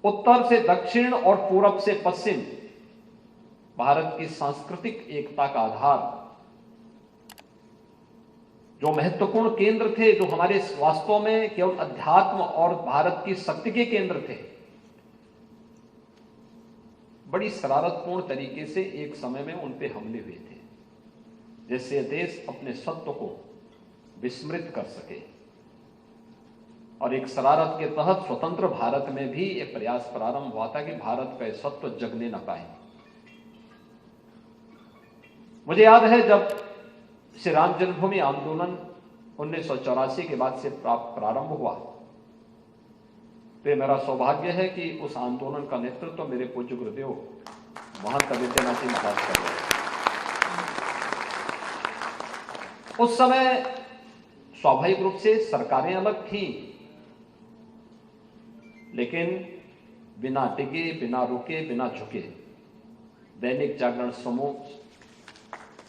उत्तर से दक्षिण और पूरब से पश्चिम भारत की सांस्कृतिक एकता का आधार, जो महत्वपूर्ण केंद्र थे, जो हमारे वास्तव में केवल अध्यात्म और भारत की शक्ति के केंद्र थे, बड़ी शरारतपूर्ण तरीके से एक समय में उन पे हमले हुए थे, जिससे देश अपने सत्व को विस्मृत कर सके। और एक शरारत के तहत स्वतंत्र भारत में भी एक प्रयास प्रारंभ हुआ था कि भारत का सत्व जगने न पाए। मुझे याद है जब श्री राम जन्मभूमि आंदोलन 1984 के बाद से प्रारंभ हुआ, तो मेरा सौभाग्य है कि उस आंदोलन का नेतृत्व मेरे पूज्य गुरुदेव महंत विद्यानाथ जी महाराज कर रहे थे। उस समय स्वाभाविक रूप से सरकारें अलग थीं, लेकिन बिना टिके, बिना रुके, बिना झुके दैनिक जागरण समूह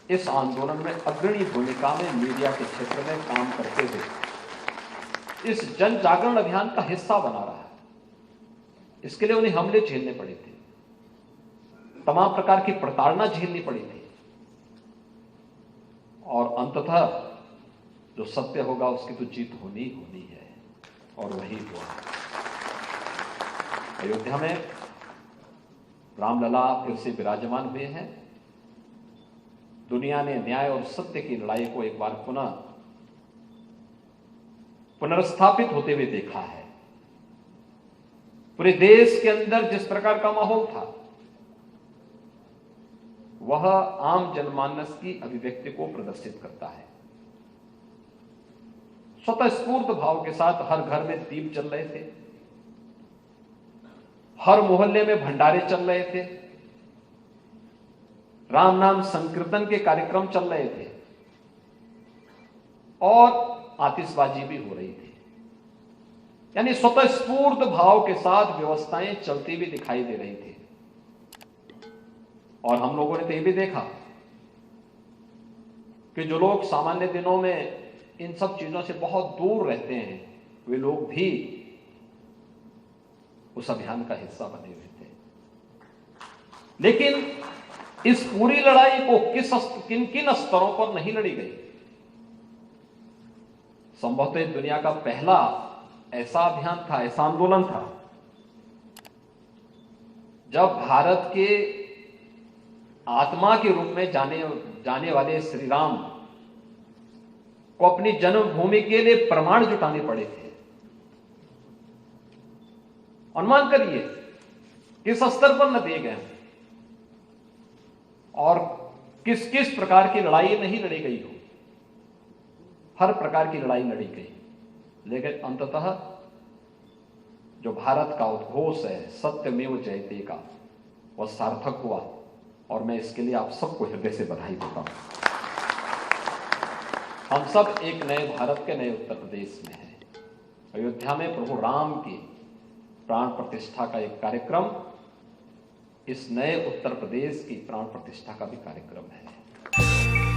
इस आंदोलन में अग्रणी भूमिका में मीडिया के क्षेत्र में काम करते हुए इस जन जागरण अभियान का हिस्सा बना रहा है। इसके लिए उन्हें हमले झेलने पड़े थे, तमाम प्रकार की प्रताड़ना झेलनी पड़ी थी, और अंततः जो सत्य होगा उसकी तो जीत होनी ही होनी है, और वही हुआ। अयोध्या में रामलला फिर से विराजमान हुए हैं। दुनिया ने न्याय और सत्य की लड़ाई को एक बार पुनर्स्थापित होते हुए देखा है। पूरे देश के अंदर जिस प्रकार का माहौल था, वह आम जनमानस की अभिव्यक्ति को प्रदर्शित करता है। स्वतःस्फूर्त भाव के साथ हर घर में दीप जल रहे थे, हर मोहल्ले में भंडारे चल रहे थे, राम नाम संकीर्तन के कार्यक्रम चल रहे थे, और आतिशबाजी भी हो रही थी। यानी स्वतःस्फूर्त भाव के साथ व्यवस्थाएं चलती भी दिखाई दे रही थी। और हम लोगों ने तो यह भी देखा कि जो लोग सामान्य दिनों में इन सब चीजों से बहुत दूर रहते हैं, वे लोग भी उस अभियान का हिस्सा बने हुए थे। लेकिन इस पूरी लड़ाई को किन किन स्तरों पर नहीं लड़ी गई। संभवतः दुनिया का पहला ऐसा अभियान था, ऐसा आंदोलन था, जब भारत के आत्मा के रूप में जाने वाले श्री राम को अपनी जन्मभूमि के लिए प्रमाण जुटाने पड़े थे। अनुमान करिए किस स्तर पर न दिए गए और किस किस प्रकार की लड़ाई नहीं लड़ी गई हो। हर प्रकार की लड़ाई लड़ी गई, लेकिन अंततः जो भारत का उद्घोष है सत्यमेव जयते का, वह सार्थक हुआ, और मैं इसके लिए आप सबको हृदय से बधाई देता हूं। हम सब एक नए भारत के नए उत्तर प्रदेश में हैं। अयोध्या में प्रभु राम की प्राण प्रतिष्ठा का एक कार्यक्रम इस नए उत्तर प्रदेश की प्राण प्रतिष्ठा का भी कार्यक्रम है।